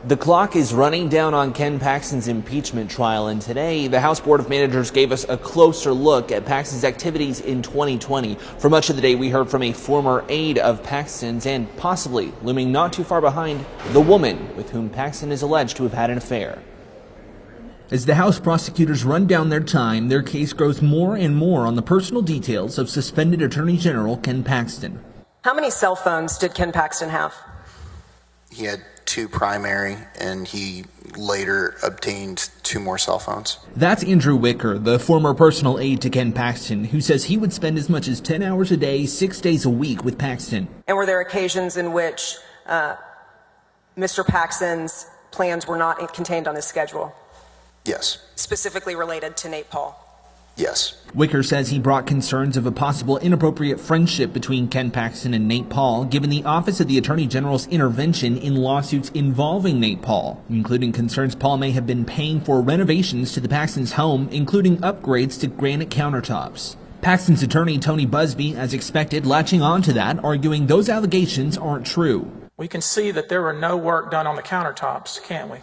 The clock is running down on Ken Paxton's impeachment trial, and today the House Board of Managers gave us a closer look at Paxton's activities in 2020. For much of the day, we heard from a former aide of Paxton's and possibly looming not too far behind, the woman with whom Paxton is alleged to have had an affair. As the House prosecutors run down their time, their case grows more and more on the personal details of suspended Attorney General Ken Paxton. How many cell phones did Ken Paxton have? He had 2 primary, and he later obtained 2 more cell phones. That's Andrew Wicker, the former personal aide to Ken Paxton, who says he would spend as much as 10 hours a day, 6 days a week with Paxton. And were there occasions in which Mr. Paxton's plans were not contained on his schedule? Yes. Specifically related to Nate Paul? Yes. Wicker says he brought concerns of a possible inappropriate friendship between Ken Paxton and Nate Paul, given the Office of the Attorney General's intervention in lawsuits involving Nate Paul, including concerns Paul may have been paying for renovations to the Paxton's home, including upgrades to granite countertops. Paxton's attorney, Tony Busby, as expected, latching on to that, arguing those allegations aren't true. We can see that there were no work done on the countertops, can't we?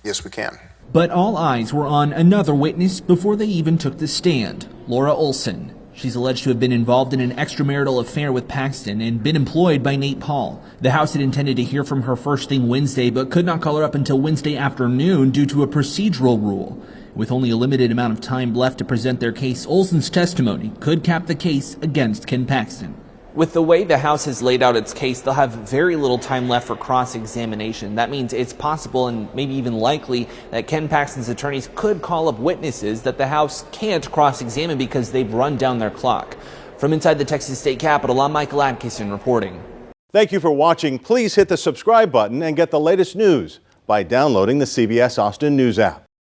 Yes, we can. But all eyes were on another witness before they even took the stand, Laura Olsen. She's alleged to have been involved in an extramarital affair with Paxton and been employed by Nate Paul. The House had intended to hear from her first thing Wednesday, but could not call her up until Wednesday afternoon due to a procedural rule. With only a limited amount of time left to present their case, Olsen's testimony could cap the case against Ken Paxton. With the way the House has laid out its case, they'll have very little time left for cross-examination. That means it's possible and maybe even likely that Ken Paxton's attorneys could call up witnesses that the House can't cross-examine because they've run down their clock. From inside the Texas State Capitol, I'm Michael Atkinson reporting. Thank you for watching. Please hit the subscribe button and get the latest news by downloading the CBS Austin News app.